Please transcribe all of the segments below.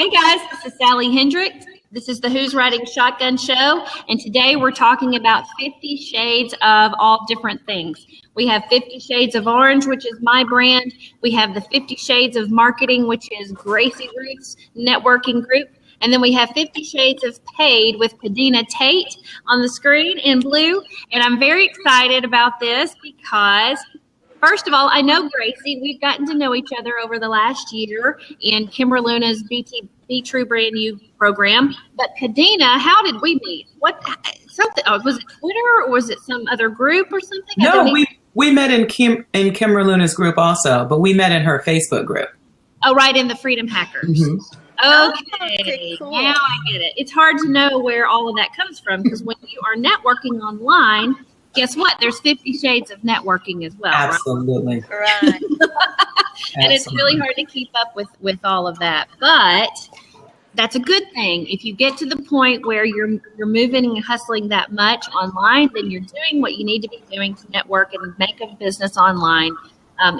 Hey guys, this is Sally Hendricks. This is the Who's Riding Shotgun show, and today we're talking about 50 shades of all different things. We have 50 Shades of Orange, which is my brand. We have the 50 Shades of Marketing, which is Gracie Ruth's networking group. And then we have 50 Shades of Paid with Padina Tate on the screen in blue. And I'm very excited about this because, first of all, I know Gracie. We've gotten to know each other over the last year in Kimber Luna's Be True Brand New program. But Padina, how did we meet? Was it Twitter or was it some other group or something? No, we met in Kimber Luna's group also, but we met in her Facebook group. Oh, right, in the Freedom Hackers. Mm-hmm. Okay, cool. Now I get it. It's hard to know where all of that comes from because when you are networking online, guess what? There's 50 shades of networking as well. Absolutely. Right. And it's really hard to keep up with all of that. But that's a good thing. If you get to the point where you're moving and hustling that much online, then you're doing what you need to be doing to network and make a business online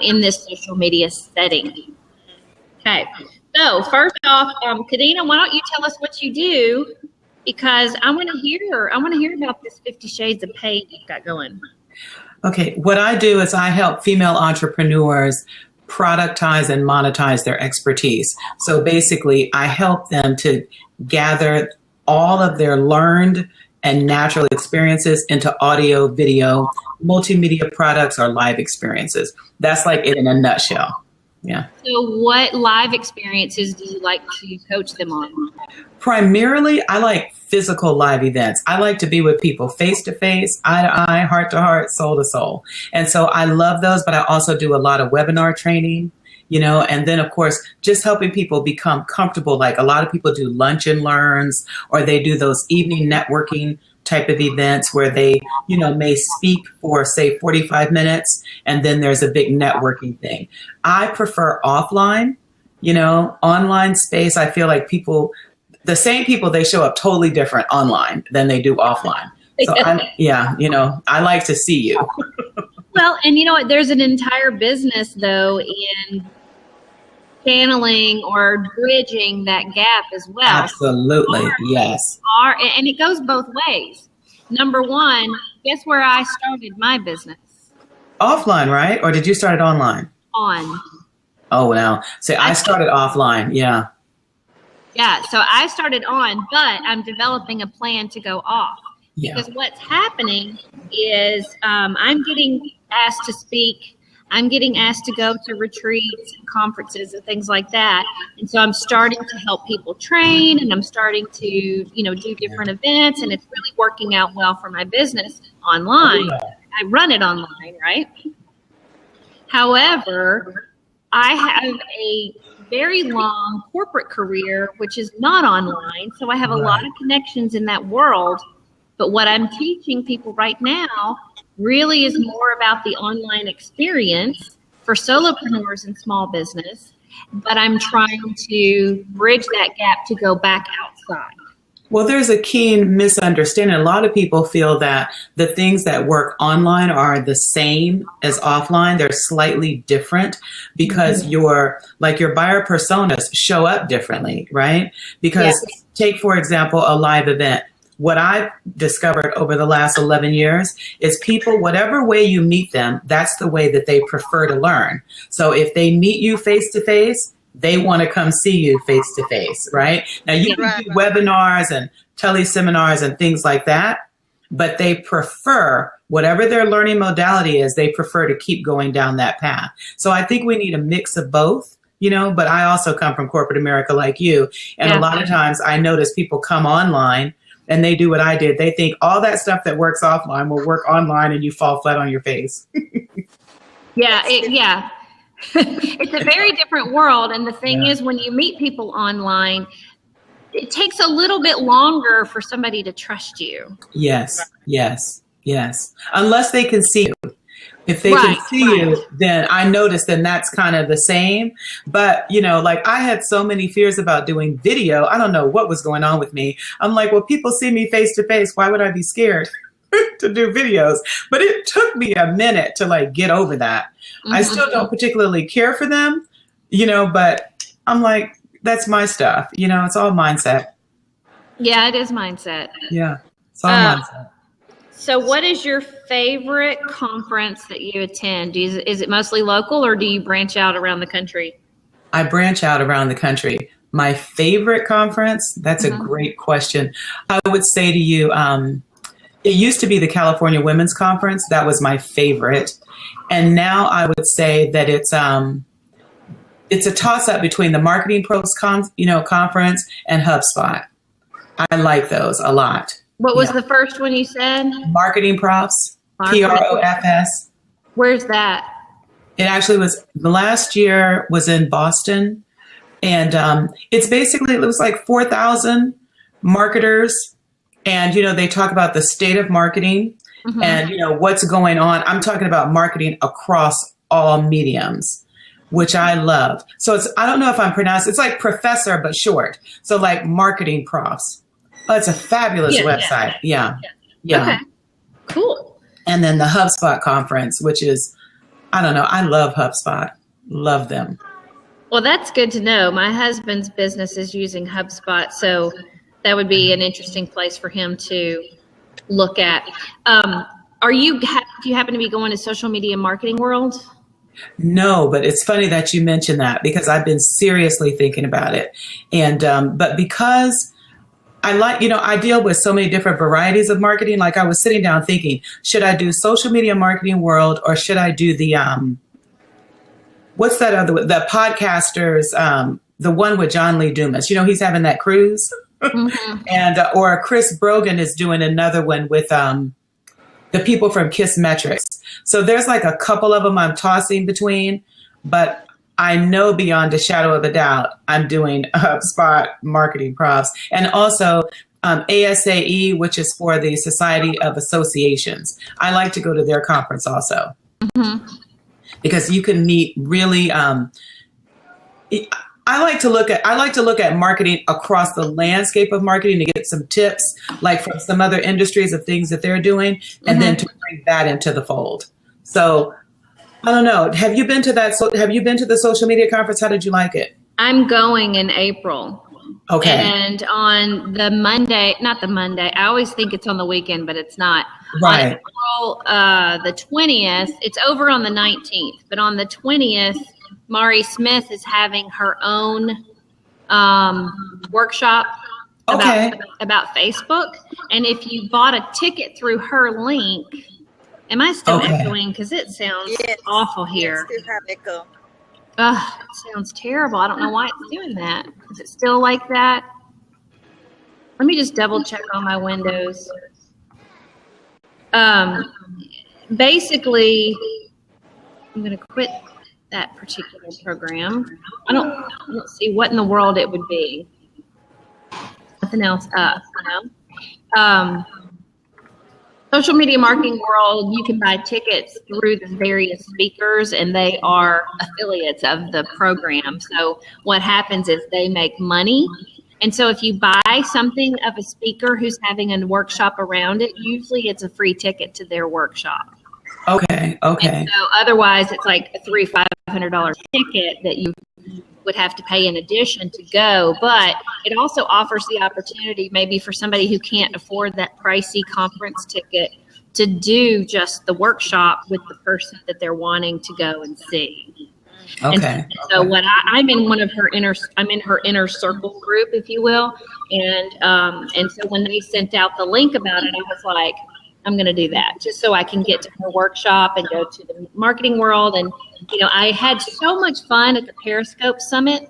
in this social media setting. Okay. So first off, Kadena, why don't you tell us what you do? Because I want to hear about this 50 Shades of Paid you've got going. Okay, what I do is I help female entrepreneurs productize and monetize their expertise. So basically, I help them to gather all of their learned and natural experiences into audio, video, multimedia products, or live experiences. That's like it in a nutshell. Yeah. So what live experiences do you like to coach them on? Primarily, I like physical live events. I like to be with people face to face, eye to eye, heart to heart, soul to soul. And so I love those, but I also do a lot of webinar training, and then of course, just helping people become comfortable. Like a lot of people do lunch and learns, or they do those evening networking type of events where they, may speak for say 45 minutes and then there's a big networking thing. I prefer offline, online space. I feel like the same people, they show up totally different online than they do offline. So I like to see you. Well, and you know what, there's an entire business though in channeling or bridging that gap as well. Absolutely, yes. And it goes both ways. Number one, guess where I started my business? Offline, right? Or did you start it online? On. Oh, wow. So I started offline, yeah. Yeah, so I started on, but I'm developing a plan to go off. Yeah. Because what's happening is I'm getting asked to speak. I'm getting asked to go to retreats and conferences and things like that. And so I'm starting to help people train and I'm starting to, do different events, and it's really working out well for my business online. I run it online, right? However, I have a very long corporate career, which is not online. So I have a lot of connections in that world. But what I'm teaching people right now really is more about the online experience for solopreneurs and small business, but I'm trying to bridge that gap to go back outside. Well, there's a keen misunderstanding. A lot of people feel that the things that work online are the same as offline. They're slightly different because your buyer personas show up differently, right? Because take, for example, a live event. What I've discovered over the last 11 years is people, whatever way you meet them, that's the way that they prefer to learn. So if they meet you face to face, they want to come see you face to face, right? Now you can do webinars and teleseminars and things like that, but they prefer, whatever their learning modality is, they prefer to keep going down that path. So I think we need a mix of both. But I also come from corporate America like you. And a lot of times I notice people come online and they do what I did. They think all that stuff that works offline will work online and you fall flat on your face. It's a very different world. And the thing is, when you meet people online, it takes a little bit longer for somebody to trust you. Yes. Unless they can see you. If they can see you, then I notice then that's kind of the same. But, I had so many fears about doing video. I don't know what was going on with me. I'm like, well, people see me face to face. Why would I be scared to do videos? But it took me a minute to get over that. I still don't particularly care for them, but I'm like, that's my stuff. You know, it's all mindset. Yeah, it is mindset. Yeah, it's all Uh, mindset. So what is your favorite conference that you attend? Is it mostly local or do you branch out around the country? I branch out around the country. My favorite conference, that's a great question. I would say to you, it used to be the California Women's Conference. That was my favorite. And now I would say that it's a toss up between the Marketing Pros conference and HubSpot. I like those a lot. What was Yeah. the first one you said? Marketing Profs, Marketing. PROFS. Where's that? It actually was, the last year was in Boston. And it's basically, it was like 4,000 marketers. And, they talk about the state of marketing and, what's going on. I'm talking about marketing across all mediums, which I love. So I don't know if I'm pronouncing, it's like professor, but short. So like Marketing Profs. Oh, it's a fabulous website. Yeah. Okay. Cool. And then the HubSpot conference, which is, I don't know, I love HubSpot. Love them. Well, that's good to know. My husband's business is using HubSpot, so that would be an interesting place for him to look at. Do you happen to be going to Social Media Marketing World? No, but it's funny that you mentioned that because I've been seriously thinking about it. And, but because I deal with so many different varieties of marketing. Like I was sitting down thinking, should I do Social Media Marketing World or should I do the, what's that other one? The podcasters, the one with John Lee Dumas. He's having that cruise. And, or Chris Brogan is doing another one with, the people from Kissmetrics. So there's like a couple of them I'm tossing between, but I know beyond a shadow of a doubt, I'm doing HubSpot Marketing Profs and also ASAE, which is for the Society of Associations. I like to go to their conference also because you can meet really. I like to look at marketing across the landscape of marketing to get some tips, like from some other industries of things that they're doing, and then to bring that into the fold. So. I don't know. Have you been to that? Have you been to the social media conference? How did you like it? I'm going in April. Okay. And on the Monday, not the Monday, I always think it's on the weekend, but it's not. Right. On April the 20th, it's over on the 19th, but on the 20th, Mari Smith is having her own workshop about Facebook. And if you bought a ticket through her link, am I still echoing? Because it sounds awful here. Yes, still have echo. Ugh, it sounds terrible. I don't know why it's doing that. Is it still like that? Let me just double check on my windows. Basically, I'm going to quit that particular program. I don't see what in the world it would be. Nothing else up, Social Media Marketing World, you can buy tickets through the various speakers, and they are affiliates of the program. So what happens is they make money. And so if you buy something of a speaker who's having a workshop around it, usually it's a free ticket to their workshop. Okay. And so otherwise, it's like a $500 ticket that you would have to pay in addition to go, but it also offers the opportunity maybe for somebody who can't afford that pricey conference ticket to do just the workshop with the person that they're wanting to go and see. Okay. And so what I'm in I'm in her inner circle group, if you will, and so when they sent out the link about it, I was like, I'm going to do that just so I can get to her workshop and go to the marketing world. And, I had so much fun at the Periscope Summit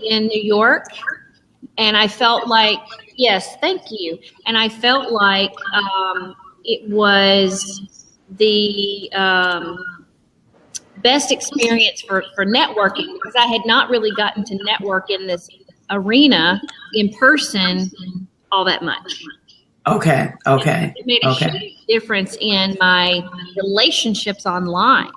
in New York. And I felt like, yes, thank you. And I felt like it was the best experience for networking because I had not really gotten to network in this arena in person all that much. Okay. It made a huge difference in my relationships online.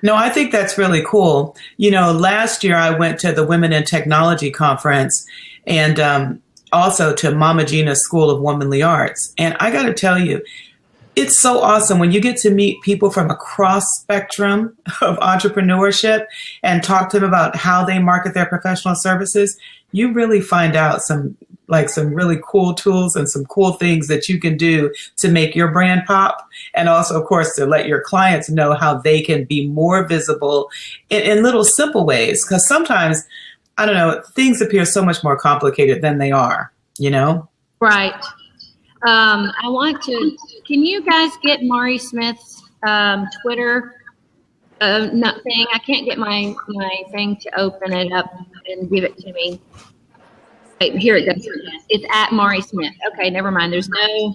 No, I think that's really cool. Last year I went to the Women in Technology Conference and also to Mama Gina's School of Womanly Arts. And I got to tell you, It's so awesome when you get to meet people from a cross spectrum of entrepreneurship and talk to them about how they market their professional services. You really find out some really cool tools and some cool things that you can do to make your brand pop, and also of course to let your clients know how they can be more visible in little simple ways, because sometimes, I don't know, things appear so much more complicated than they are, you know. Right. I want to. Can you guys get Mari Smith's Twitter thing? I can't get my thing to open it up and give it to me. Wait, here it goes. It's at Mari Smith. Okay, never mind. There's no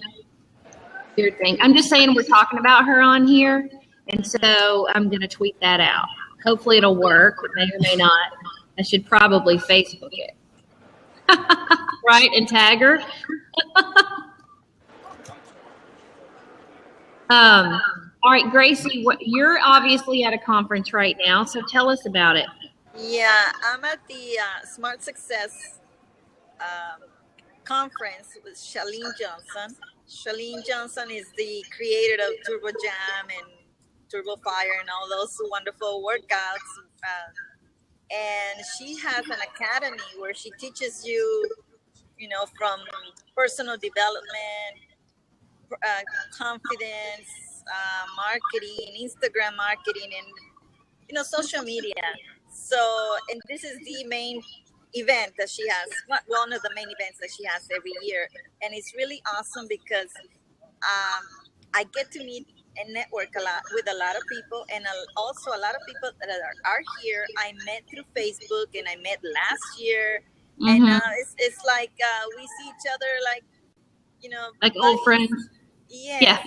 weird thing. I'm just saying we're talking about her on here, and so I'm going to tweet that out. Hopefully it'll work. It may or may not. I should probably Facebook it. Right, and tag her. All right, Gracie, you're obviously at a conference right now, so tell us about it. Yeah, I'm at the Smart Success conference with Chalene Johnson. Chalene Johnson is the creator of Turbo Jam and Turbo Fire and all those wonderful workouts. And she has an academy where she teaches you, from personal development, confidence, marketing, Instagram marketing, and social media. So, and this is the main event that she has, one of the main events that she has every year, and it's really awesome because I get to meet and network a lot with a lot of people, and also a lot of people that are here I met through Facebook, and I met last year. Mm-hmm. And it's like we see each other like like old friends. Yes. Yeah.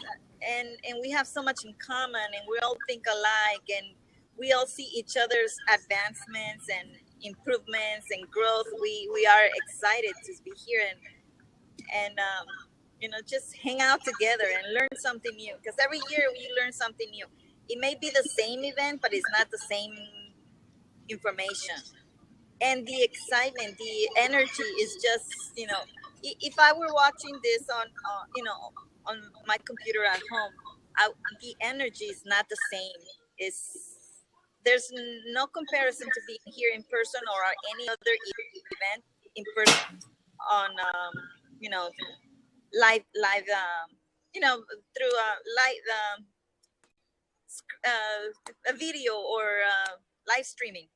And we have so much in common, and we all think alike, and we all see each other's advancements and improvements and growth. We are excited to be here and just hang out together and learn something new, because every year we learn something new. It may be the same event, but it's not the same information. And the excitement, the energy is just, if I were watching this on my computer at home, the energy is not the same. There's no comparison to being here in person or any other event in person on live through a video or live streaming.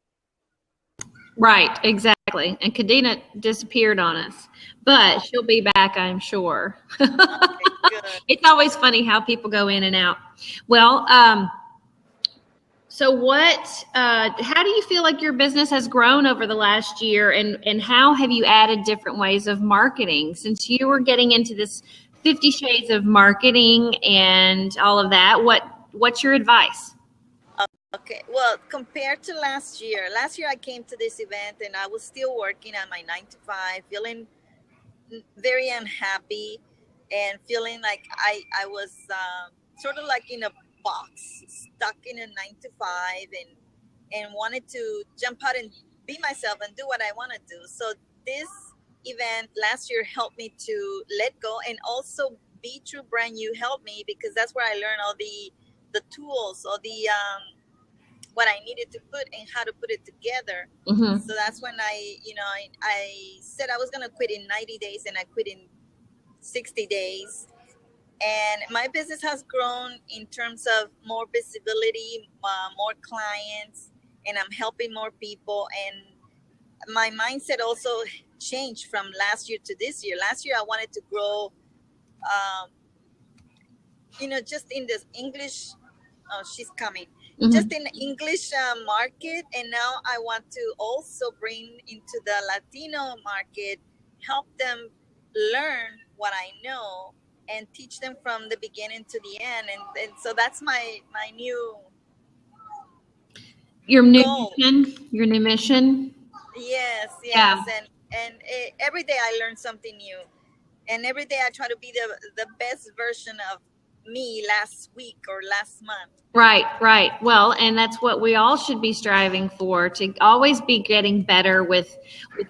Right, exactly. And Kadena disappeared on us, but she'll be back, I'm sure. Okay, good. It's always funny how people go in and out. Well, so how do you feel like your business has grown over the last year, and how have you added different ways of marketing? Since you were getting into this 50 Shades of Marketing and all of that, what's your advice? Okay, well, compared to last year I came to this event and I was still working at my 9-to-5, feeling very unhappy and feeling like I was sort of like in a box, stuck in a 9-to-5, and wanted to jump out and be myself and do what I want to do. So this event last year helped me to let go, and also Be True Brand New helped me, because that's where I learned all the tools or the what I needed to put and how to put it together. Mm-hmm. So that's when I said I was going to quit in 90 days, and I quit in 60 days. And my business has grown in terms of more visibility, more clients, and I'm helping more people. And my mindset also changed from last year to this year. Last year, I wanted to grow, just in this English, she's coming. Mm-hmm. Just in the English market, and now I want to also bring into the Latino market, help them learn what I know and teach them from the beginning to the end, and so that's my new your new goal. Your new mission. Yes, yeah. And every day I learn something new, and every day I try to be the best version of me last week or last month. Right, right. Well, and that's what we all should be striving for, to always be getting better with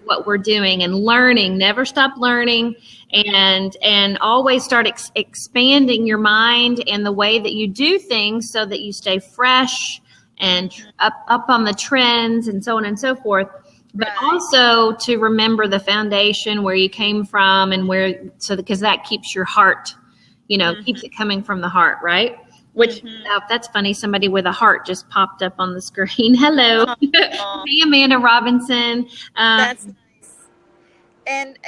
what we're doing and learning, never stop learning, and always start expanding your mind and the way that you do things so that you stay fresh and up on the trends and so on and so forth. But Right. also to remember the foundation, where you came from, and because that keeps your heart, keeps it coming from the heart, right? Which, that's funny. Somebody with a heart just popped up on the screen. Hello. Aw. Hey, Amanda Robinson. That's nice. And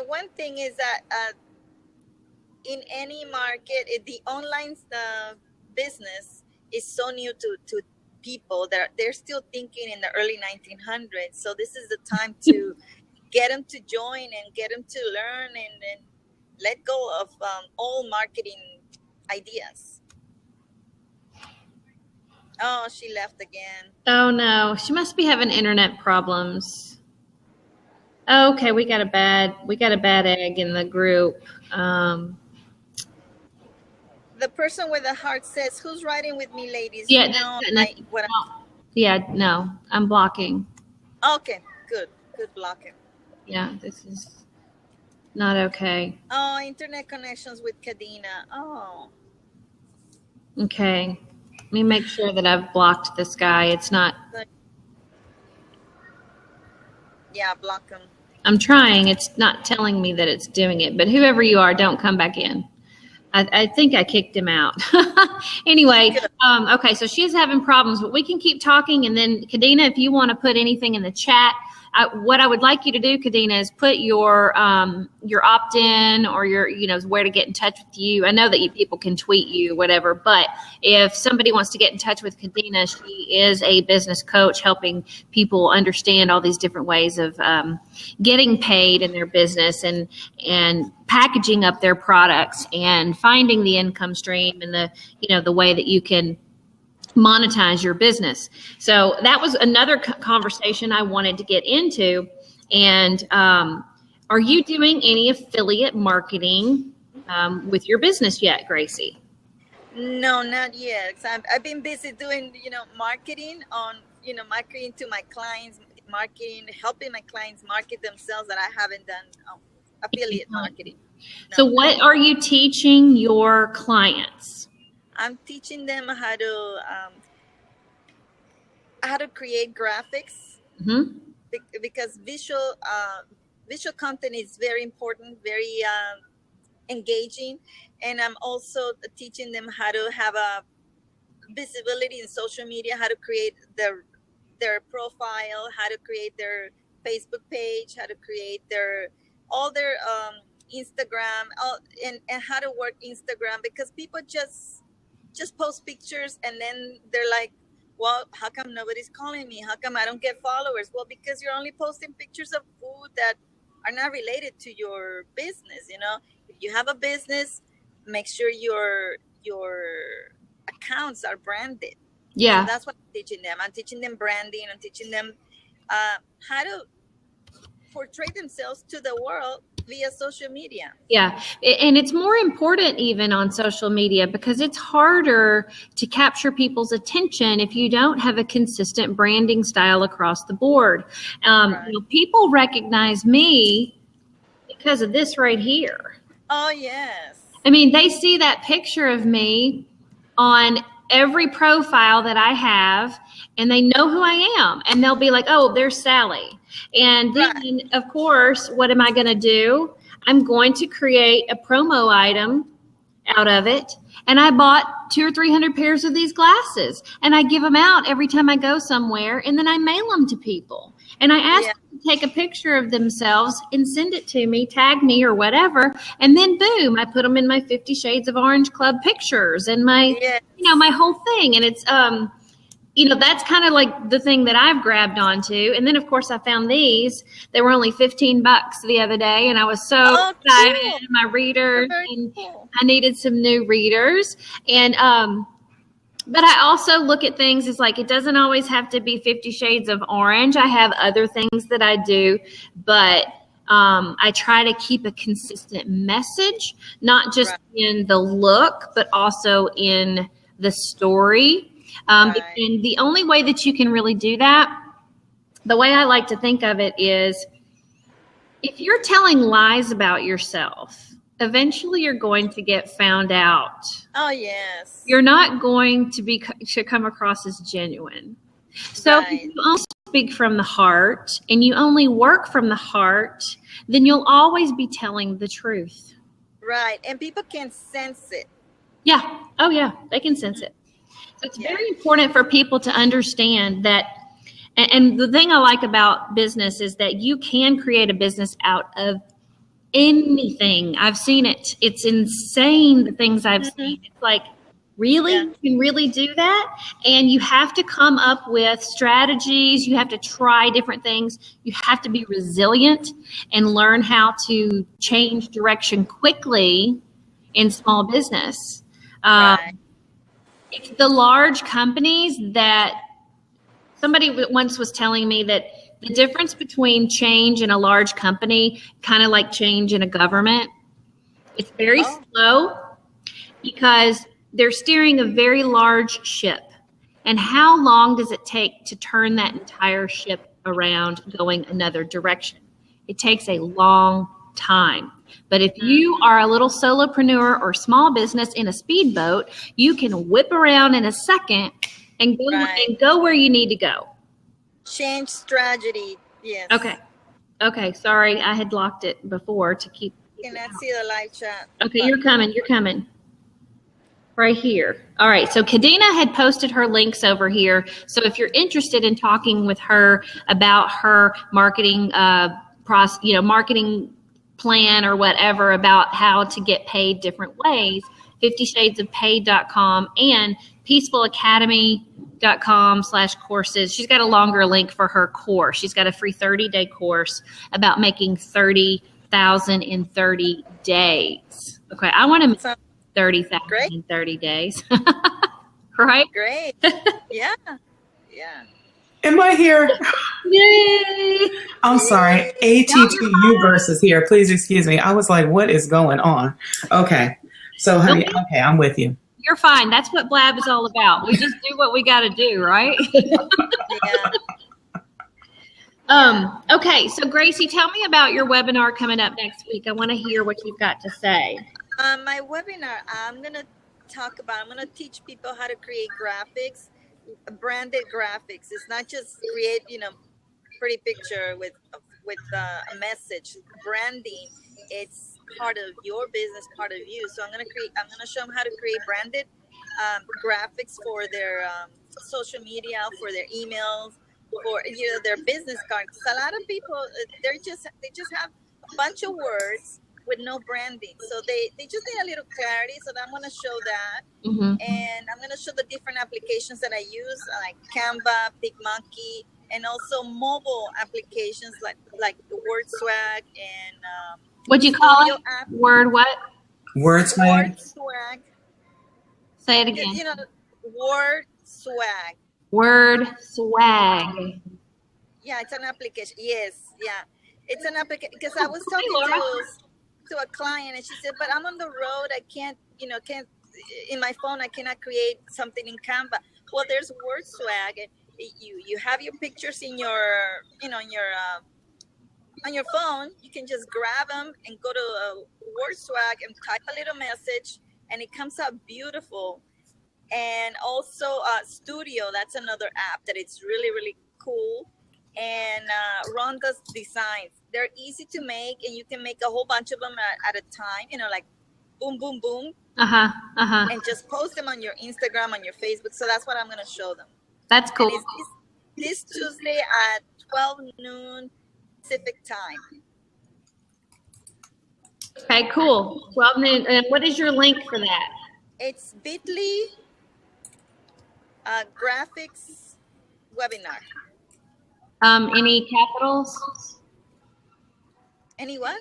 one thing is that in any market, the online business is so new to people. They're still thinking in the early 1900s. So this is the time to get them to join and get them to learn and let go of all marketing ideas. Oh, she left again. Oh, no. She must be having internet problems. Okay, we got a bad egg in the group. The person with the heart says, "Who's riding with me, ladies?" Yeah, You know, that's- what no, I'm blocking. okay, good blocking. Yeah, this is not okay. Oh, internet connections with Kadena. Oh, Okay. Let me make sure that I've blocked this guy. It's not, yeah, block them. I'm trying. It's not telling me that it's doing it, but whoever you are, don't come back in. I think I kicked him out. Anyway, okay, so she's having problems, but we can keep talking. And then, Kadena, if you want to put anything in the chat, what I would like you to do, Kadena, is put your opt-in or your, where to get in touch with you. I know that people can tweet you, whatever, but if somebody wants to get in touch with Kadena, she is a business coach helping people understand all these different ways of getting paid in their business and packaging up their products and finding the income stream and the way that you can monetize your business. So that was another conversation I wanted to get into. And are you doing any affiliate marketing with your business yet, Gracie? No, not yet. I've been busy doing, marketing marketing to my clients, helping my clients market themselves, that I haven't done affiliate marketing. No. So what are you teaching your clients? I'm teaching them how to create graphics, because visual content is very important, very engaging, and I'm also teaching them how to have a visibility in social media, how to create their profile, how to create their Facebook page, how to create all their Instagram, and how to work Instagram, because people just post pictures and then they're like, well, how come nobody's calling me? How come I don't get followers? Well, because you're only posting pictures of food that are not related to your business. If you have a business, make sure your accounts are branded. Yeah. So that's what I'm teaching them. I'm teaching them branding. I'm teaching them how to portray themselves to the world via social media. Yeah. And it's more important even on social media, because it's harder to capture people's attention if you don't have a consistent branding style across the board. Right. People recognize me because of this right here. Oh, yes. I mean, they see that picture of me on every profile that I have, and they know who I am, and they'll be like, oh, there's Sally. And then, of course, what am I going to do? I'm going to create a promo item out of it. And I bought 200 or 300 pairs of these glasses, and I give them out every time I go somewhere, and then I mail them to people. And I ask them to take a picture of themselves and send it to me, tag me or whatever. And then boom, I put them in my 50 Shades of Orange Club pictures and my, my whole thing. And it's, that's kind of like the thing that I've grabbed onto. And then, of course, I found these. They were only $15 the other day, and I was so excited. Cool. My readers, and cool. I needed some new readers. And but I also look at things as like, it doesn't always have to be 50 Shades of Orange. I have other things that I do, but I try to keep a consistent message, not just Right. in the look, but also in the story. Right. And the only way that you can really do that, the way I like to think of it is, if you're telling lies about yourself, eventually you're going to get found out. Oh, yes. You're not going to come across as genuine. So Right. if you only speak from the heart and you only work from the heart, then you'll always be telling the truth. Right. And people can sense it. Yeah. Oh, yeah. They can sense it. So it's Yeah. very important for people to understand that. And the thing I like about business is that you can create a business out of anything. I've seen it. It's insane, the things I've seen. It's like, really? Yeah. You can really do that? And you have to come up with strategies. You have to try different things. You have to be resilient and learn how to change direction quickly in small business. Right. It's the large companies that somebody once was telling me that the difference between change in a large company, kind of like change in a government, it's very Oh. slow because they're steering a very large ship. And how long does it take to turn that entire ship around going another direction? It takes a long time. But if you are a little solopreneur or small business in a speedboat, you can whip around in a second and go, Right. and go where you need to go. Change strategy. Yes. Okay. Sorry, I had locked it before to keep. Cannot see the live chat. Okay, you're coming. Right here. All right. So Kadena had posted her links over here. So if you're interested in talking with her about her marketing, marketing plan or whatever about how to get paid different ways, 50shadesofpaid.com and peacefulacademy.com/courses. She's got a longer link for her course. She's got a free 30-day course about making $30,000 in 30 days. Okay, I want to make Sounds 30,000 Great. in 30 days. Right? great. Yeah. Yeah. Am I here? Yay! I'm sorry. ATTU versus here. Please excuse me. I was like, what is going on? Okay. So, honey, okay, I'm with you. You're fine. That's what Blab is all about. We just do what we got to do, right? Yeah. Okay, so Gracie, tell me about your webinar coming up next week. I want to hear what you've got to say. My webinar, I'm going to teach people how to create graphics, branded graphics. It's not just create, pretty picture with a message. Branding, it's part of your business, part of you. So I'm going to show them how to create branded graphics for their social media, for their emails, for their business cards. A lot of people, they just have a bunch of words with no branding, so they just need a little clarity. So I'm going to show that, and I'm going to show the different applications that I use, like Canva, PicMonkey, and also mobile applications like the WordSwag and What'd you call Studio it? app. Word what? WordSwag. WordSwag. Say it again. WordSwag. Word swag. Yeah, it's an application. Yes, yeah, it's an application. Because I was talking to a client, and she said, "But I'm on the road. I can't in my phone. I cannot create something in Canva." Well, there's WordSwag, and you have your pictures in your on your phone. You can just grab them and go to WordSwag and type a little message, and it comes out beautiful. And also Studio, that's another app that it's really, really cool. And Ron does designs. They're easy to make, and you can make a whole bunch of them at a time, like boom, boom, boom. And just post them on your Instagram, on your Facebook. So that's what I'm going to show them. That's cool. And it's this Tuesday at 12 noon Pacific time. Okay, cool. 12 noon. And what is your link for that? It's bit.ly graphics webinar. Any capitals? Any what?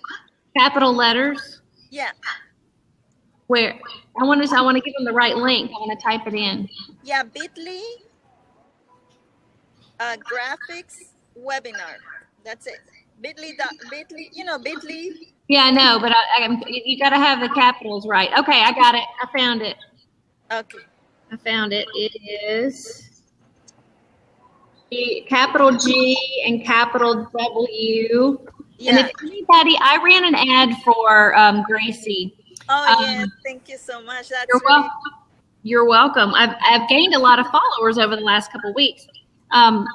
Capital letters? Yeah. Where? I want to give them the right link. I want to type it in. Yeah, bit.ly graphics webinar. That's it. Bitly, Bitly. Yeah, I know, but you got to have the capitals right. Okay, I got it. I found it. Okay. I found it. It is capital G and capital W. Yeah. And if anybody, I ran an ad for Gracie. Oh, yeah. Thank you so much. That's You're really welcome. You're welcome. I've gained a lot of followers over the last couple of weeks. I'm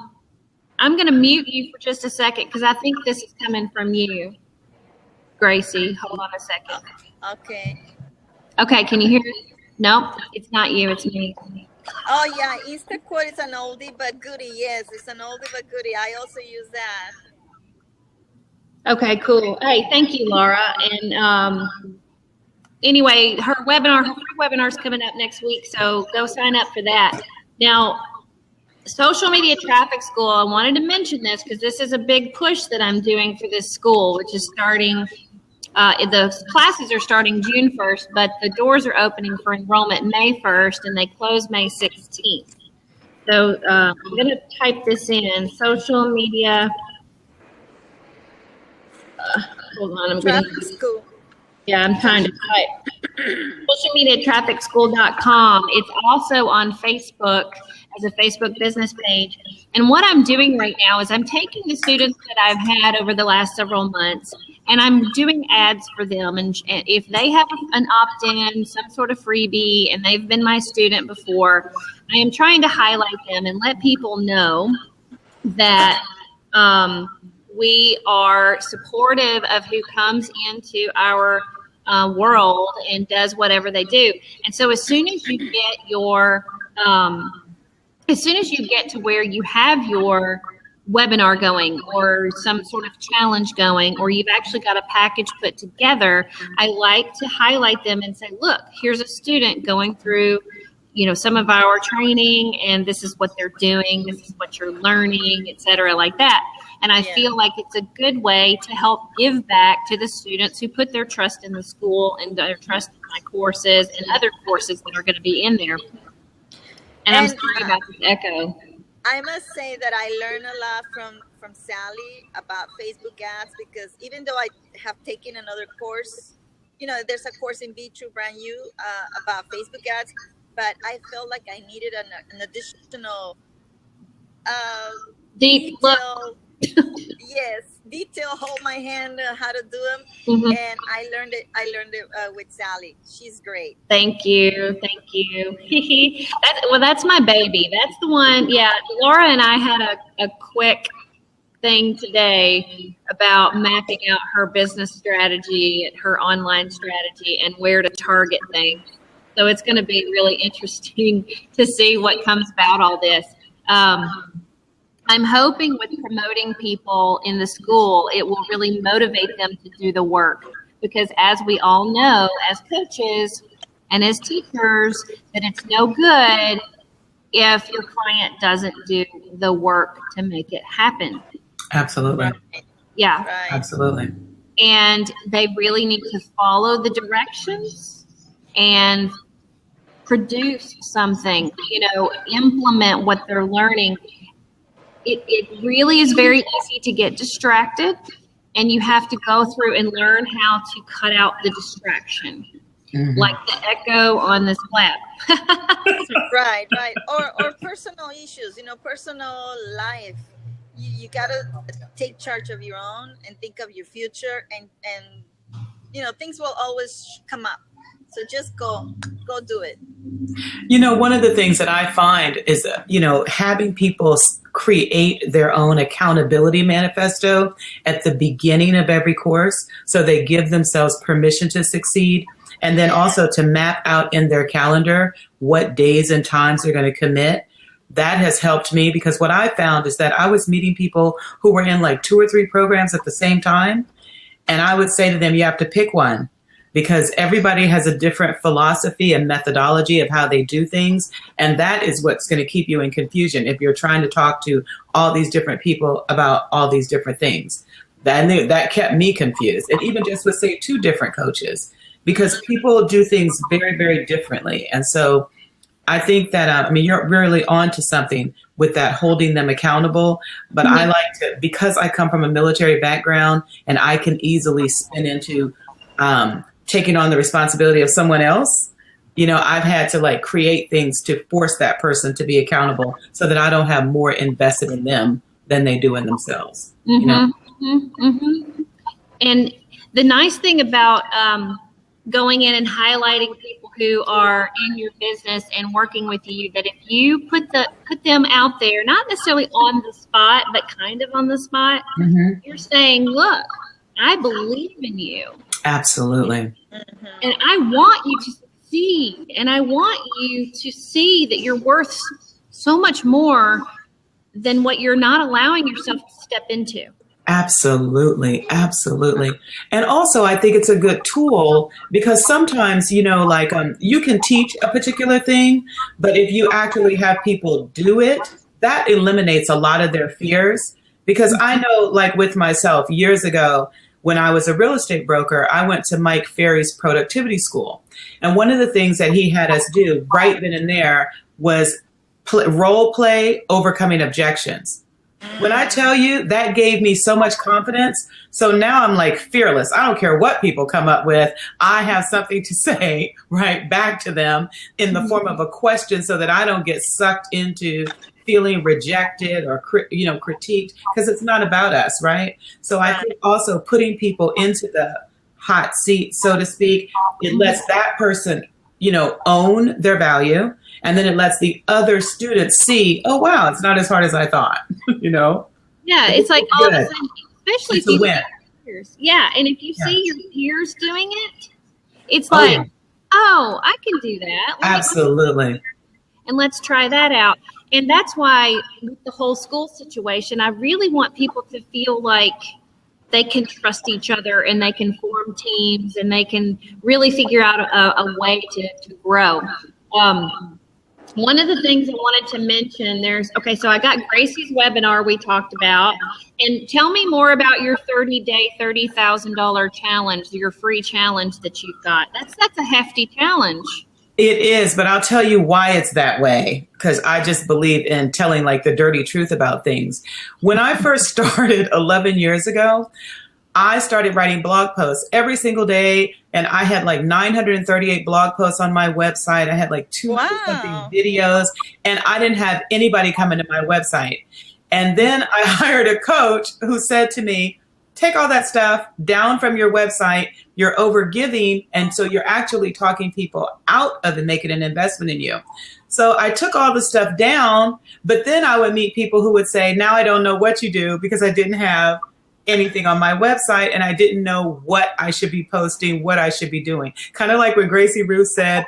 going to mute you for just a second because I think this is coming from you, Gracie. Hold on a second. okay. Okay, can you hear it? No, it's not you. It's me. Oh, yeah. Easter quote is an oldie but goodie. Yes, it's an oldie but goodie. I also use that. Okay, cool. Hey, thank you, Laura. And anyway, her free webinar is coming up next week, so go sign up for that. Now, Social Media Traffic School, I wanted to mention this because this is a big push that I'm doing for this school, which is starting, the classes are starting June 1st, but the doors are opening for enrollment May 1st, and they close May 16th. So I'm going to type this in, Social Media, hold on, I'm getting... Traffic school. Yeah, I'm trying to type. Socialmediatrafficschool.com. It's also on Facebook as a Facebook business page. And what I'm doing right now is I'm taking the students that I've had over the last several months and I'm doing ads for them. And if they have an opt-in, some sort of freebie, and they've been my student before, I am trying to highlight them and let people know that we are supportive of who comes into our world and does whatever they do. And so as soon as you get your, as soon as you get to where you have your webinar going or some sort of challenge going, or you've actually got a package put together, I like to highlight them and say, look, here's a student going through some of our training, and this is what they're doing, this is what you're learning, et cetera, like that. And I feel like it's a good way to help give back to the students who put their trust in the school and their trust in my courses and other courses that are going to be in there. And I'm sorry about this echo. I must say that I learned a lot from Sally about Facebook ads, because even though I have taken another course, there's a course in Be True Brand You about Facebook ads, but I felt like I needed an additional detail. Yes, detail, hold my hand, how to do them. Mm-hmm. And I learned it with Sally. She's great. Thank you. That's my baby. That's the one. Yeah, Laura and I had a quick thing today about mapping out her business strategy, her online strategy, and where to target things. So it's going to be really interesting to see what comes about all this. I'm hoping with promoting people in the school, it will really motivate them to do the work. Because as we all know, as coaches and as teachers, that it's no good if your client doesn't do the work to make it happen. Absolutely. Right. Yeah. Right. Absolutely. And they really need to follow the directions and produce something, implement what they're learning. It really is very easy to get distracted, and you have to go through and learn how to cut out the distraction, like the echo on this lab. Right. Or personal issues, personal life. You gotta take charge of your own and think of your future, and things will always come up. So just go do it. One of the things that I find is, having people create their own accountability manifesto at the beginning of every course, so they give themselves permission to succeed, and then also to map out in their calendar what days and times they're going to commit. That has helped me, because what I found is that I was meeting people who were in like 2 or 3 programs at the same time, and I would say to them, you have to pick one, because everybody has a different philosophy and methodology of how they do things. And that is what's going to keep you in confusion if you're trying to talk to all these different people about all these different things. That kept me confused. And even just with, say, 2 different coaches, because people do things very, very differently. And so I think that, I mean, you're really onto something with that, holding them accountable. But I like to, because I come from a military background and I can easily spin into taking on the responsibility of someone else. You know, I've had to like create things to force that person to be accountable so that I don't have more invested in them than they do in themselves. You know? And the nice thing about going in and highlighting people who are in your business and working with you, that if you put them out there, not necessarily on the spot, but kind of on the spot, you're saying, look, I believe in you. Absolutely. And I want you to succeed. And I want you to see that you're worth so much more than what you're not allowing yourself to step into. Absolutely. Absolutely. And also, I think it's a good tool because sometimes, you know, like you can teach a particular thing, but if you actually have people do it, that eliminates a lot of their fears. Because I know, like with myself, years ago, when I was a real estate broker, I went to Mike Ferry's productivity school. And one of the things that he had us do right then and there was role play overcoming objections. When I tell you, that gave me so much confidence. So now I'm like fearless. I don't care what people come up with. I have something to say right back to them in the form of a question so that I don't get sucked into feeling rejected or, critiqued, because it's not about us, right? So I think also putting people into the hot seat, so to speak, it lets that person, own their value. And then it lets the other students see, oh, wow, it's not as hard as I thought, Yeah, it's like all of a sudden, especially it's if you a win. see your peers. Yeah, and if you see your peers doing it, it's like, oh, I can do that. Absolutely. And let's try that out. And that's why with the whole school situation, I really want people to feel like they can trust each other and they can form teams and they can really figure out a way to grow. One of the things I wanted to mention, so I got Gracie's webinar we talked about, and tell me more about your 30-day, $30,000 challenge, your free challenge that you've got. That's a hefty challenge. It is, but I'll tell you why it's that way, because I just believe in telling like the dirty truth about things. When I first started 11 years ago, I started writing blog posts every single day, and I had like 938 blog posts on my website. I had like 200-something videos, and I didn't have anybody come into my website. And then I hired a coach who said to me, take all that stuff down from your website. You're overgiving, and so you're actually talking people out of it, making an investment in you. So I took all the stuff down, but then I would meet people who would say, now I don't know what you do because I didn't have anything on my website and I didn't know what I should be posting, what I should be doing. Kind of like when Gracie Ruth said,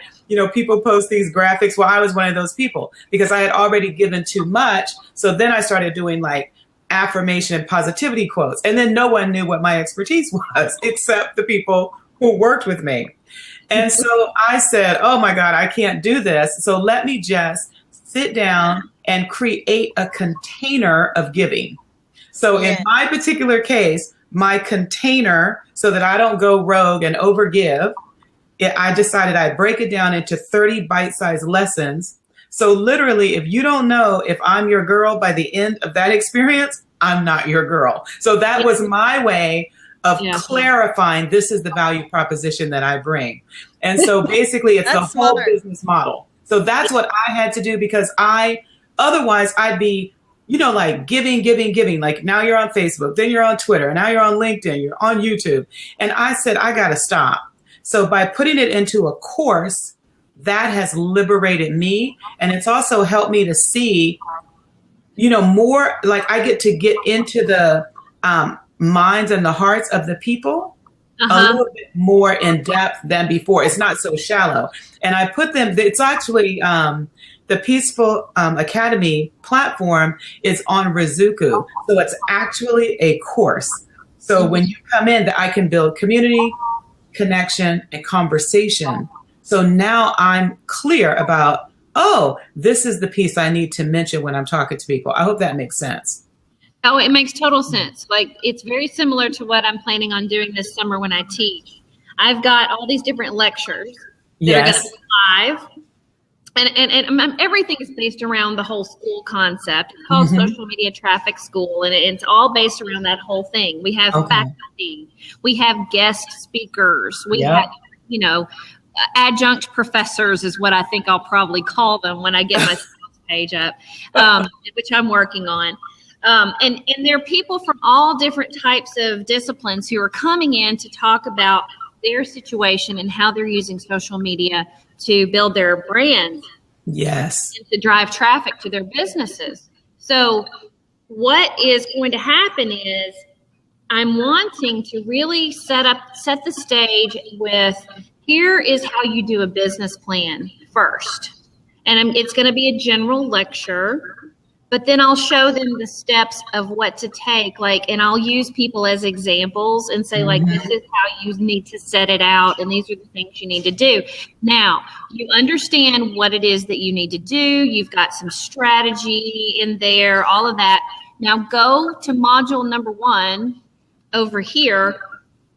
people post these graphics. Well, I was one of those people because I had already given too much. So then I started doing like affirmation and positivity quotes. And then no one knew what my expertise was except the people who worked with me. And so I said, oh my God, I can't do this. So let me just sit down and create a container of giving. So in my particular case, my container, so that I don't go rogue and overgive, I decided I'd break it down into 30 bite-sized lessons. So literally, if you don't know if I'm your girl by the end of that experience, I'm not your girl. So that was my way of clarifying this is the value proposition that I bring. And so basically, it's the whole business model. So that's what I had to do because otherwise I'd be like giving, like now you're on Facebook, then you're on Twitter, and now you're on LinkedIn, you're on YouTube. And I said, I got to stop. So by putting it into a course, that has liberated me. And it's also helped me to see, more like I get to get into the minds and the hearts of the people a little bit more in depth than before. It's not so shallow. And I put them, it's actually, the Peaceful Academy platform is on Rizuku. So it's actually a course. So when you come in, I can build community, connection, and conversation. So now I'm clear about, this is the piece I need to mention when I'm talking to people. I hope that makes sense. Oh, it makes total sense. Like, it's very similar to what I'm planning on doing this summer when I teach. I've got all these different lectures that are going to be live. and everything is based around the whole school concept. It's called Social Media Traffic School, and it's all based around that whole thing. We have faculty, we have guest speakers, we have, adjunct professors is what I think I'll probably call them when I get my sales page up, which I'm working on. And there are people from all different types of disciplines who are coming in to talk about their situation and how they're using social media to build their brand. Yes. And to drive traffic to their businesses. So what is going to happen is I'm wanting to really set the stage with, here is how you do a business plan first. And it's going to be a general lecture, but then I'll show them the steps of what to take, and I'll use people as examples and say, this is how you need to set it out, and these are the things you need to do. Now, you understand what it is that you need to do. You've got some strategy in there, all of that. Now go to module number 1 over here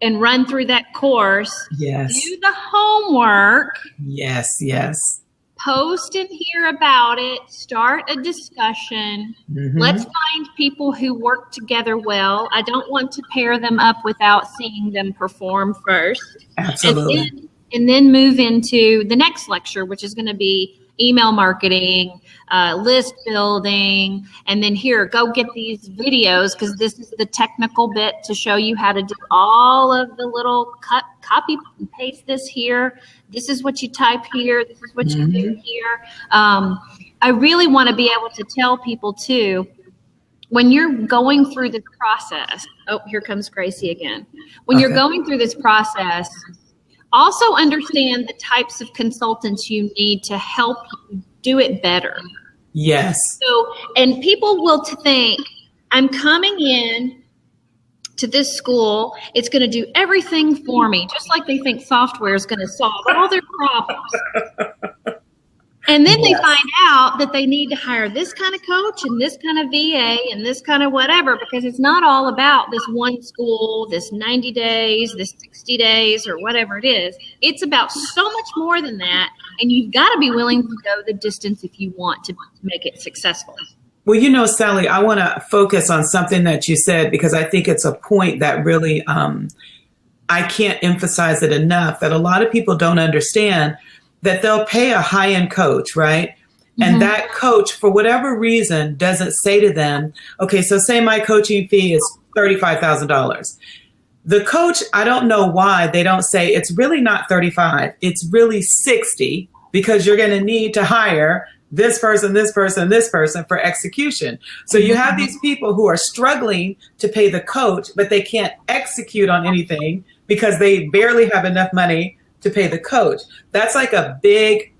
and run through that course. Yes. Do the homework. Yes, yes. Post and hear about it, start a discussion. Let's find people who work together well. I don't want to pair them up without seeing them perform first. Absolutely. And then move into the next lecture, which is going to be email marketing, list building, and then go get these videos, because this is the technical bit to show you how to do all of the little copy and paste this here. This is what you type here. This is what you do here. I really want to be able to tell people too, when you're going through this process, oh, here comes Gracie again. When you're going through this process, also understand the types of consultants you need to help you do it better. Yes. So, and people will think, I'm coming in to this school, it's going to do everything for me, just like they think software is going to solve all their problems. And then they find out that they need to hire this kind of coach and this kind of VA and this kind of whatever, because it's not all about this one school, this 90 days, this 60 days, or whatever it is. It's about so much more than that. And you've got to be willing to go the distance if you want to make it successful. Well, Sally, I want to focus on something that you said, because I think it's a point that really, I can't emphasize it enough, that a lot of people don't understand that they'll pay a high-end coach, right? And that coach, for whatever reason, doesn't say to them, okay, so say my coaching fee is $35,000. The coach, I don't know why they don't say it's really not 35, it's really 60, because you're going to need to hire this person, this person, this person for execution. So you have these people who are struggling to pay the coach, but they can't execute on anything because they barely have enough money to pay the coach. That's like a big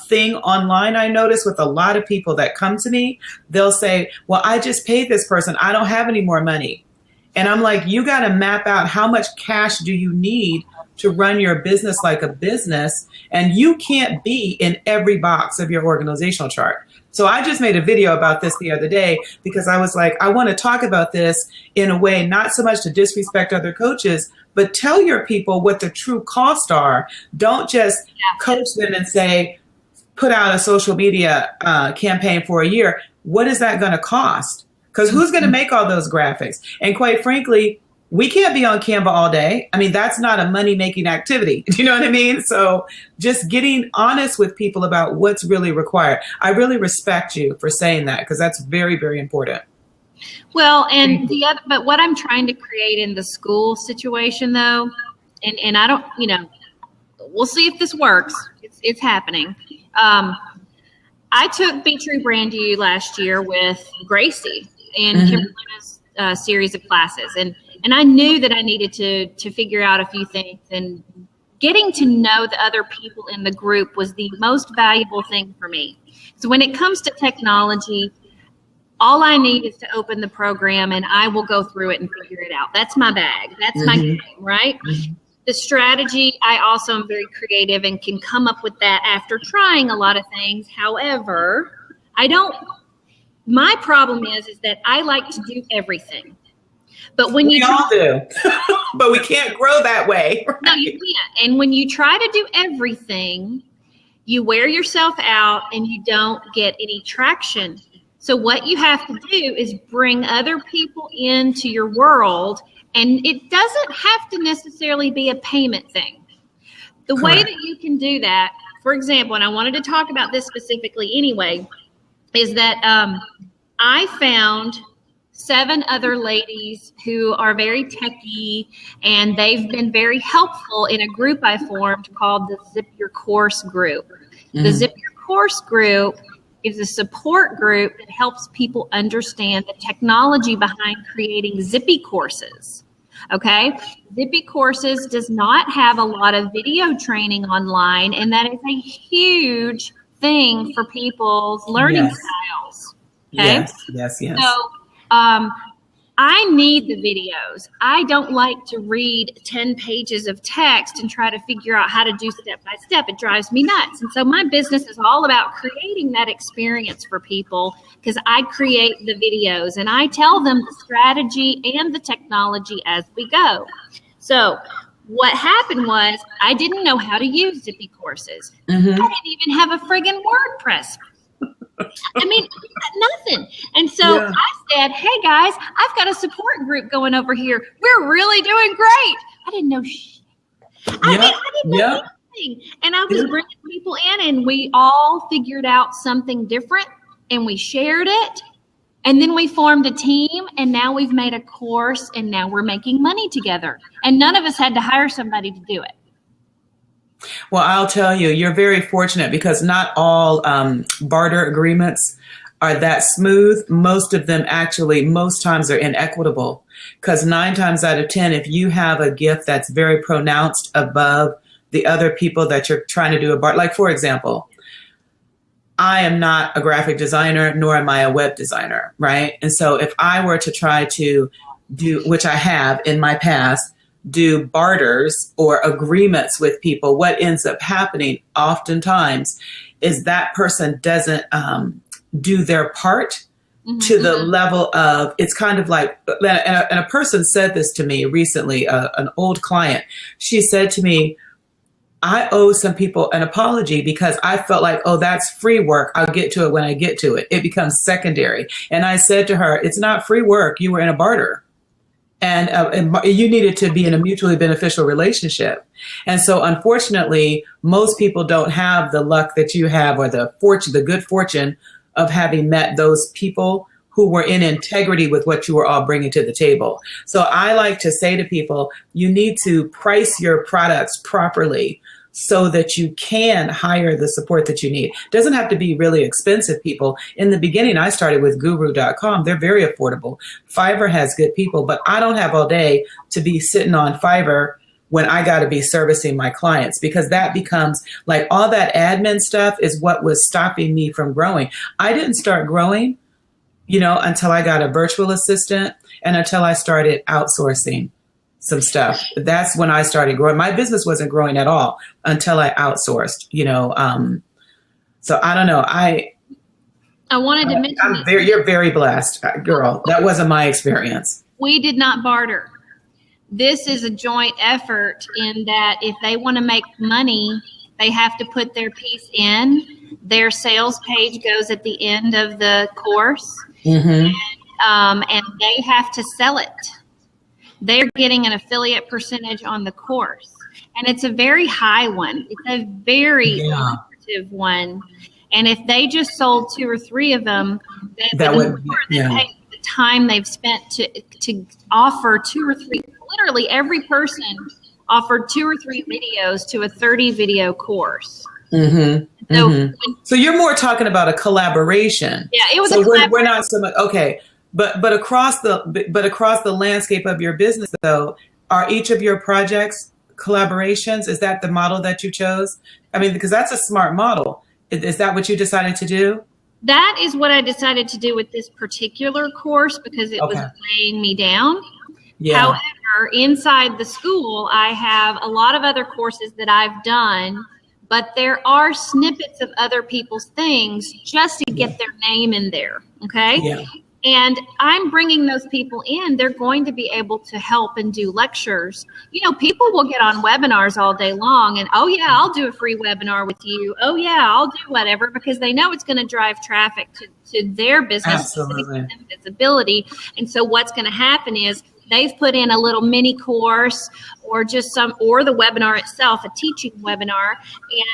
thing online. I notice with a lot of people that come to me, they'll say, well, I just paid this person, I don't have any more money. And I'm like, you got to map out how much cash do you need to run your business like a business. And you can't be in every box of your organizational chart. So I just made a video about this the other day, because I was like, I want to talk about this in a way, not so much to disrespect other coaches, but tell your people what the true costs are. Don't just coach them and say, put out a social media campaign for a year. What is that going to cost? Because who's going to make all those graphics? And quite frankly, we can't be on Canva all day. I mean, that's not a money-making activity. Do you know what I mean? So just getting honest with people about what's really required. I really respect you for saying that, because that's very, very important. Well, and but what I'm trying to create in the school situation, though, and I don't, we'll see if this works. It's happening. I took Be True Brand You last year with Gracie and Kimberly's series of classes, and I knew that I needed to figure out a few things, and getting to know the other people in the group was the most valuable thing for me. So when it comes to technology, all I need is to open the program and I will go through it and figure it out. That's my bag. That's my game, right? The strategy, I also am very creative and can come up with that after trying a lot of things. However, my problem is that I like to do everything. But when we all do, but we can't grow that way. Right? No, you can't. And when you try to do everything, You wear yourself out and you don't get any traction. So what you have to do is bring other people into your world, and it doesn't have to necessarily be a payment thing. The way Correct. that you can do that, for example, and I wanted to talk about this specifically anyway, is that I found 7 other ladies who are very techie, and they've been very helpful in a group I formed called the Zip Your Course group. The Zip Your Course group is a support group that helps people understand the technology behind creating Zippy courses. Okay? Zippy courses does not have a lot of video training online, and that is a huge thing for people's learning Yes. styles. Okay? Yes. So I need the videos. I don't like to read 10 pages of text and try to figure out how to do step by step. It drives me nuts. And so my business is all about creating that experience for people, because I create the videos and I tell them the strategy and the technology as we go. So what happened was I didn't know how to use Zippy courses. I didn't even have a friggin' WordPress. I mean, nothing. And so Yeah. I said, hey guys, I've got a support group going over here. We're really doing great. I didn't know shit. I didn't know anything. And I was bringing people in, and we all figured out something different, and we shared it. And then we formed a team, and now we've made a course, and now we're making money together. And none of us had to hire somebody to do it. Well, I'll tell you, you're very fortunate, because not all barter agreements are that smooth. Most of them actually, most times, are inequitable, because 9 times out of 10, if you have a gift that's very pronounced above the other people that you're trying to do a barter, like for example, I am not a graphic designer, nor am I a web designer, right? And so if I were to try to do, which I have in my past, do barters or agreements with people, what ends up happening oftentimes is that person doesn't do their part to the level of, it's kind of like, and a person said this to me recently, an old client. She said to me, I owe some people an apology because I felt like, oh, that's free work. I'll get to it when I get to it. It becomes secondary. And I said to her, it's not free work. You were in a barter. And you needed to be in a mutually beneficial relationship. And so, unfortunately, most people don't have the luck that you have, or the good fortune of having met those people who were in integrity with what you were all bringing to the table. So I like to say to people, you need to price your products properly so that you can hire the support that you need. It doesn't have to be really expensive people. In the beginning, I started with guru.com. They're very affordable. Fiverr has good people, but I don't have all day to be sitting on Fiverr when I got to be servicing my clients, because that becomes like all that admin stuff is what was stopping me from growing. I didn't start growing, until I got a virtual assistant and until I started outsourcing some stuff. That's when I started growing. My business wasn't growing at all until I outsourced, so I don't know. I wanted to mention you're very blessed, girl. That wasn't my experience. We did not barter. This is a joint effort in that if they want to make money, they have to put their piece in. Their sales page goes at the end of the course, and they have to sell it. They're getting an affiliate percentage on the course, and it's a very high one. It's a very lucrative one. And if they just sold 2 or 3 of them, that would the time they've spent to offer 2 or 3. Literally, every person offered 2 or 3 videos to a 30 video course. So you're more talking about a collaboration. Yeah, it was so a collaboration. We're not so much okay. But across the landscape of your business, though, are each of your projects collaborations? Is that the model that you chose? I mean, because that's a smart model. Is that what you decided to do? That is what I decided to do with this particular course, because it was weighing me down. Yeah. However, inside the school, I have a lot of other courses that I've done, but there are snippets of other people's things just to get their name in there. Okay. Yeah. And I'm bringing those people in. They're going to be able to help and do lectures. You know, people will get on webinars all day long and, oh, yeah, I'll do a free webinar with you. Oh, yeah, I'll do whatever, because they know it's going to drive traffic to their business. Absolutely. Visibility. And so what's going to happen is they've put in a little mini course or just or the webinar itself, a teaching webinar,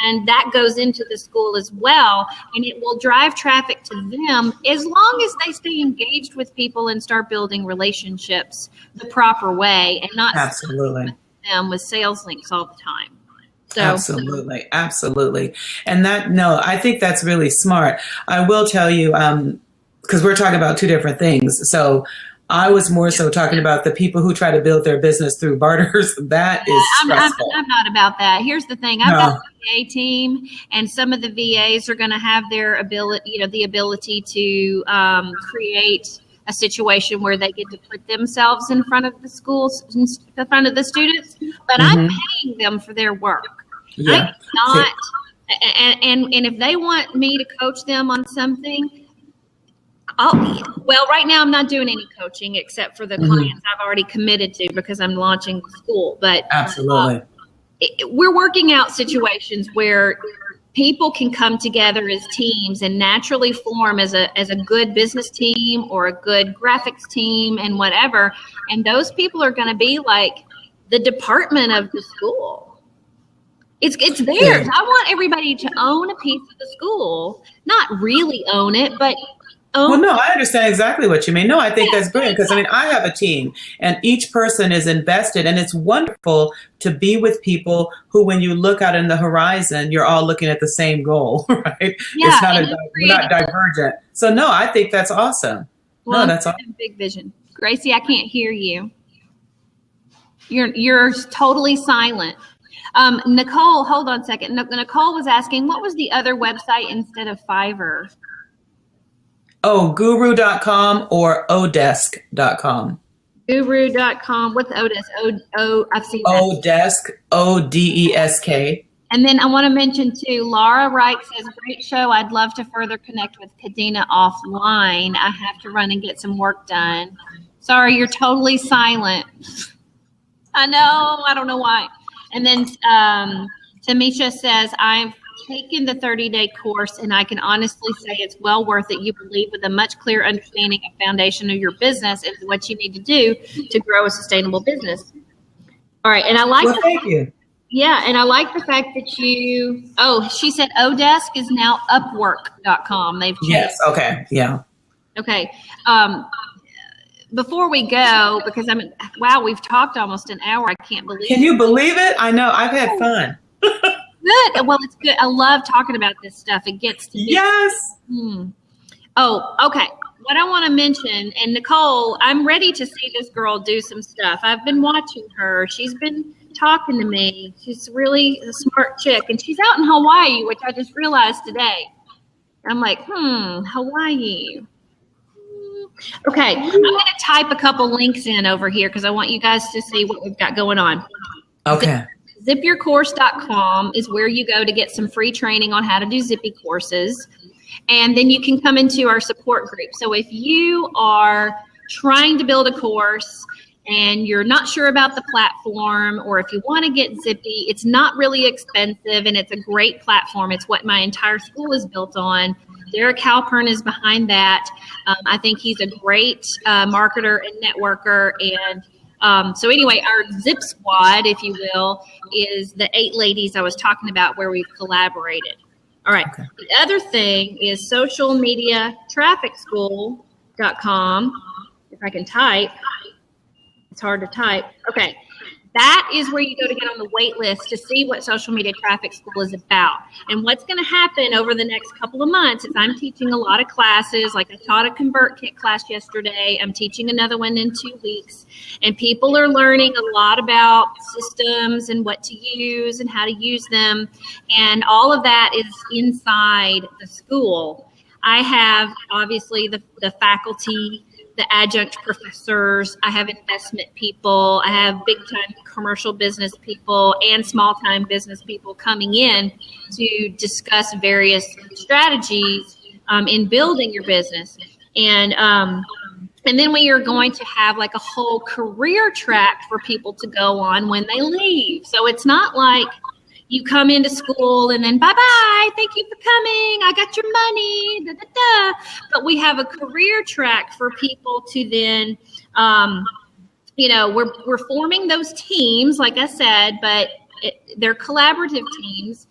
and that goes into the school as well. And it will drive traffic to them as long as they stay engaged with people and start building relationships the proper way and not Absolutely. them with sales links all the time. So, Absolutely. Absolutely. And I think that's really smart. I will tell you, because we're talking about two different things. So I was more so talking about the people who try to build their business through barters. That is stressful. I'm not about that. Here's the thing. I've got a VA team, and some of the VAs are going to have their ability, the ability to create a situation where they get to put themselves in front of the schools, in front of the students, but I'm paying them for their work. Yeah. I'm not, and if they want me to coach them on something, well, right now I'm not doing any coaching except for the clients I've already committed to because I'm launching the school. But absolutely, we're working out situations where people can come together as teams and naturally form as a good business team or a good graphics team and whatever. And those people are going to be like the department of the school. It's theirs. I want everybody to own a piece of the school, not really own it, but well, no, I understand exactly what you mean. No, I think that's brilliant because, I have a team and each person is invested, and it's wonderful to be with people who, when you look out in the horizon, you're all looking at the same goal, right? Yeah, we're not divergent. So, no, I think that's awesome. Well, no, that's awesome. Big vision. Gracie, I can't hear you. You're totally silent. Nicole, hold on a second. Nicole was asking, what was the other website instead of Fiverr? Oh, guru.com or odesk.com. Guru.com. What's Odesk? I've seen that. Odesk, O-D-E-S-K. And then I want to mention too, Laura Wright says, great show. I'd love to further connect with Kadena offline. I have to run and get some work done. Sorry, you're totally silent. I know. I don't know why. And then Tamisha says, I've taken the 30-day course, and I can honestly say it's well worth it. You believe with a much clearer understanding of foundation of your business and what you need to do to grow a sustainable business. All right, and I like. Well, thank you. Yeah, and I like the fact that she said Odesk is now Upwork.com. They've changed. Yes. Okay. Yeah. Okay. Before we go, because wow, we've talked almost an hour. I can't believe. Can you believe it? I know. I've had fun. Good. Well, it's good. I love talking about this stuff. It gets to be. Yes. Oh, okay. What I want to mention, and Nicole, I'm ready to see this girl do some stuff. I've been watching her. She's been talking to me. She's really a smart chick, and she's out in Hawaii, which I just realized today. I'm like, Hawaii. Okay, I'm going to type a couple links in over here because I want you guys to see what we've got going on. Okay. ZipYourCourse.com is where you go to get some free training on how to do Zippy courses. And then you can come into our support group. So if you are trying to build a course and you're not sure about the platform, or if you want to get Zippy, it's not really expensive and it's a great platform. It's what my entire school is built on. Derek Halpern is behind that. I think he's a great marketer and networker. And so anyway, our Zip Squad, if you will, is the 8 ladies I was talking about where we've collaborated. All right. Okay. The other thing is socialmediatrafficschool.com. If I can type. It's hard to type. Okay. That is where you go to get on the wait list to see what Social Media Traffic School is about. And what's going to happen over the next couple of months is I'm teaching a lot of classes. Like I taught a ConvertKit class yesterday. I'm teaching another one in 2 weeks. And people are learning a lot about systems and what to use and how to use them. And all of that is inside the school. I have, obviously, the faculty, the adjunct professors, I have investment people, I have big time commercial business people and small time business people coming in to discuss various strategies in building your business. And then we are going to have like a whole career track for people to go on when they leave. So it's not like you come into school and then bye-bye, thank you for coming, I got your money, da, da, da. But we have a career track for people to then, we're forming those teams, like I said, but they're collaborative teams.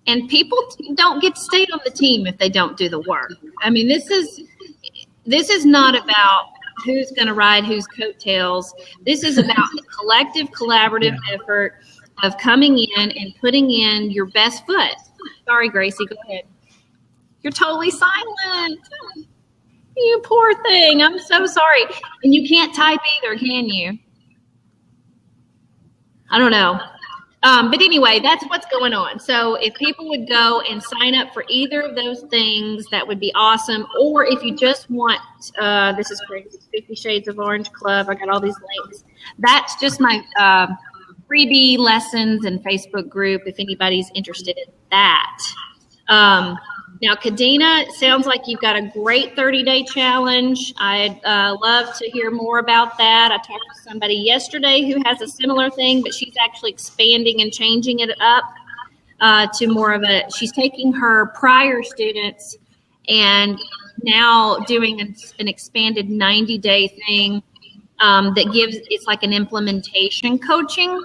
And people don't get to stay on the team if they don't do the work. I mean, this is not about who's going to ride whose coattails. This is about the collective, collaborative effort of coming in and putting in your best foot. Sorry, Gracie, go ahead. You're totally silent. You poor thing. I'm so sorry. And you can't type either, can you? I don't know. But anyway, that's what's going on. So if people would go and sign up for either of those things, that would be awesome. Or if you just want, this is great, 50 Shades of Orange Club. I got all these links. That's just my freebie lessons and Facebook group if anybody's interested in that. Now, Kadena, it sounds like you've got a great 30-day challenge. I'd love to hear more about that. I talked to somebody yesterday who has a similar thing, but she's actually expanding and changing it up to more of she's taking her prior students and now doing an expanded 90-day thing that it's like an implementation coaching.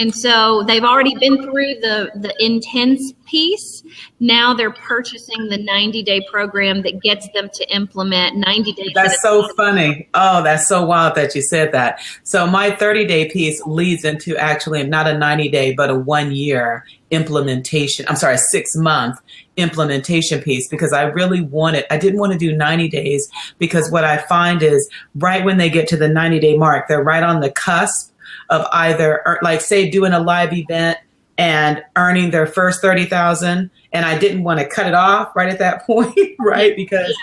And so they've already been through the intense piece. Now they're purchasing the 90-day program that gets them to implement 90 days. That's so funny. Oh, that's so wild that you said that. So my 30-day piece leads into actually not a 90-day, but a 1-year implementation. I'm sorry, 6-month implementation piece, because I didn't want to do 90 days, because what I find is right when they get to the 90-day mark, they're right on the cusp of either, like, say, doing a live event and earning their first 30,000, and I didn't want to cut it off right at that point, right? Because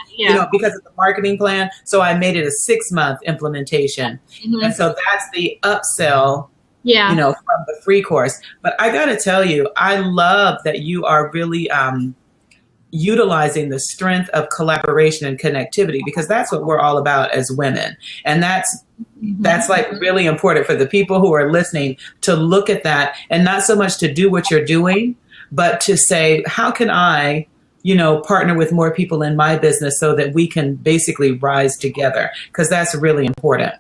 because of the marketing plan. So I made it a 6-month implementation, and so that's the upsell. From the free course. But I got to tell you, I love that you are really utilizing the strength of collaboration and connectivity, because that's what we're all about as women, and that's like really important for the people who are listening to look at that, and not so much to do what you're doing, but to say, how can I, partner with more people in my business so that we can basically rise together? Because that's really important.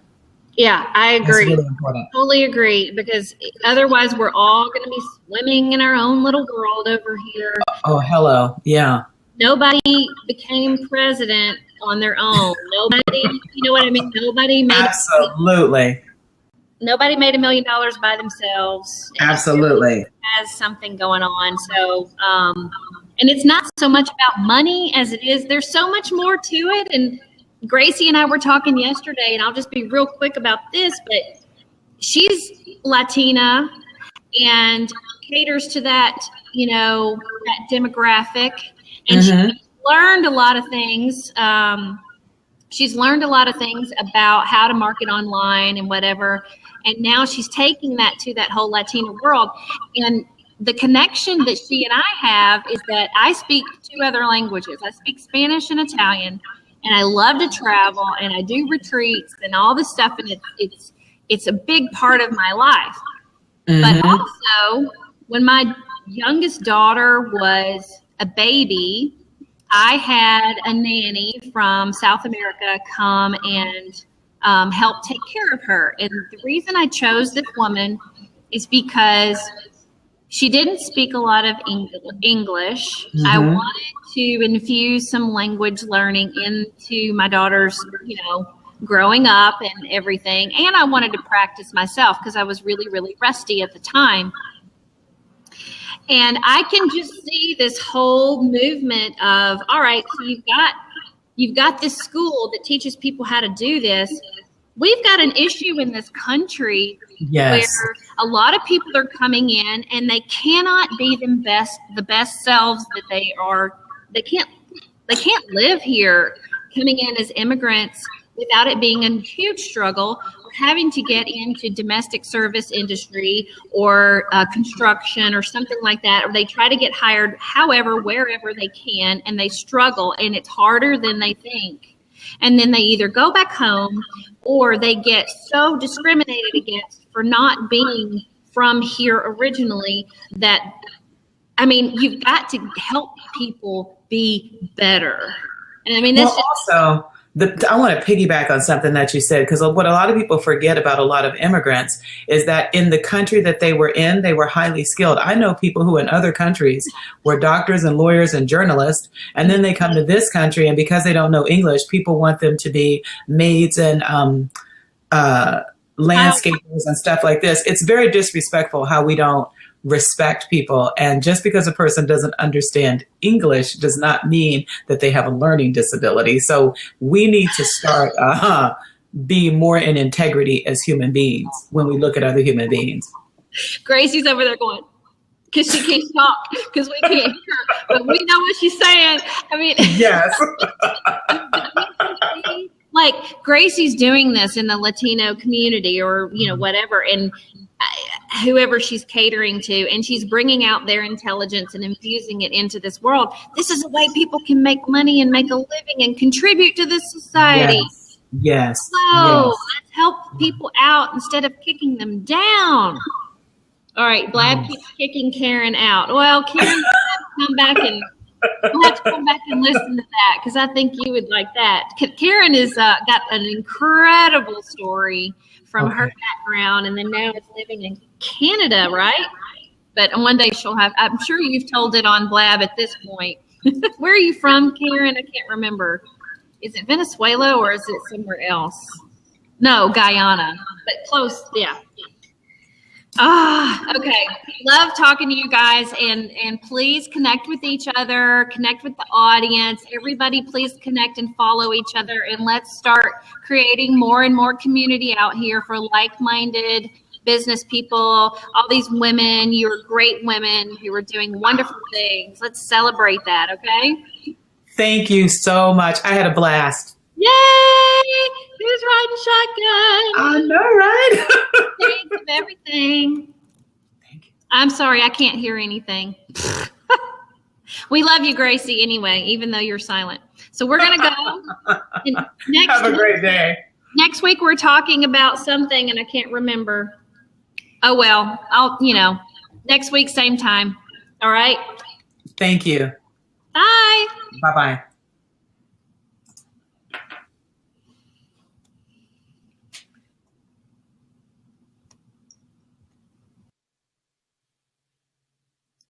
Yeah, I agree. That's really important. Totally agree, because otherwise we're all going to be swimming in our own little world over here. Oh, hello. Yeah. Nobody became president on their own. Nobody, you know what I mean? Nobody made Nobody made $1 million by themselves. Absolutely. Has something going on. So, and it's not so much about money as it is. There's so much more to it. And Gracie and I were talking yesterday, and I'll just be real quick about this, but she's Latina and caters to that, that demographic. And she's learned a lot of things. She's learned a lot of things about how to market online and whatever. And now she's taking that to that whole Latina world. And the connection that she and I have is that I speak 2 other languages. I speak Spanish and Italian, and I love to travel, and I do retreats and all this stuff. And it's a big part of my life. But also, when my youngest daughter was a baby, I had a nanny from South America come and help take care of her. And the reason I chose this woman is because she didn't speak a lot of English. I wanted to infuse some language learning into my daughter's, growing up and everything. And I wanted to practice myself because I was really, really rusty at the time. And I can just see this whole movement of, all right, so you've got this school that teaches people how to do this. We've got an issue in this country where a lot of people are coming in and they cannot be the best selves that they are. They can't live here coming in as immigrants without it being a huge struggle, or having to get into domestic service industry or construction or something like that, or they try to get hired wherever they can, and they struggle, and it's harder than they think. And then they either go back home or they get so discriminated against for not being from here originally that, I mean, you've got to help people be better. And I mean, that's also, I want to piggyback on something that you said, because what a lot of people forget about a lot of immigrants is that in the country that they were in, they were highly skilled. I know people who in other countries were doctors and lawyers and journalists, and then they come to this country, and because they don't know English, people want them to be maids and landscapers and stuff like this. It's very disrespectful how we don't respect people. And just because a person doesn't understand English does not mean that they have a learning disability. So we need to start be more in integrity as human beings when we look at other human beings. Gracie's over there going, because she can't talk, because we can't hear her, but we know what she's saying. I mean, yes. Like Gracie's doing this in the Latino community or, you know, whatever, and whoever she's catering to, and she's bringing out their intelligence and infusing it into this world. This is a way people can make money and make a living and contribute to this society. Yes. So let's help people out instead of kicking them down. All right, Blab keeps kicking Karen out. Well, Karen, we'll have to come back and listen to that, because I think you would like that. Karen has got an incredible story from her background, and then now is living in Canada, right? But one day she'll have, I'm sure you've told it on Blab at this point. Where are you from, Karen? I can't remember. Is it Venezuela or is it somewhere else? No, Guyana, but close, yeah. Okay. Love talking to you guys, and please connect with each other, connect with the audience. Everybody, please connect and follow each other, and let's start creating more and more community out here for like-minded business people. All these women, you're great women who are doing wonderful things. Let's celebrate that, okay? Thank you so much. I had a blast. Yay! Who's riding shotgun? I know, right? Thanks of everything. Thank you. I'm sorry, I can't hear anything. We love you, Gracie, anyway, even though you're silent. So we're going to go. Have a great day. Next week, we're talking about something, and I can't remember. Oh, well, next week, same time. All right? Thank you. Bye. Bye-bye.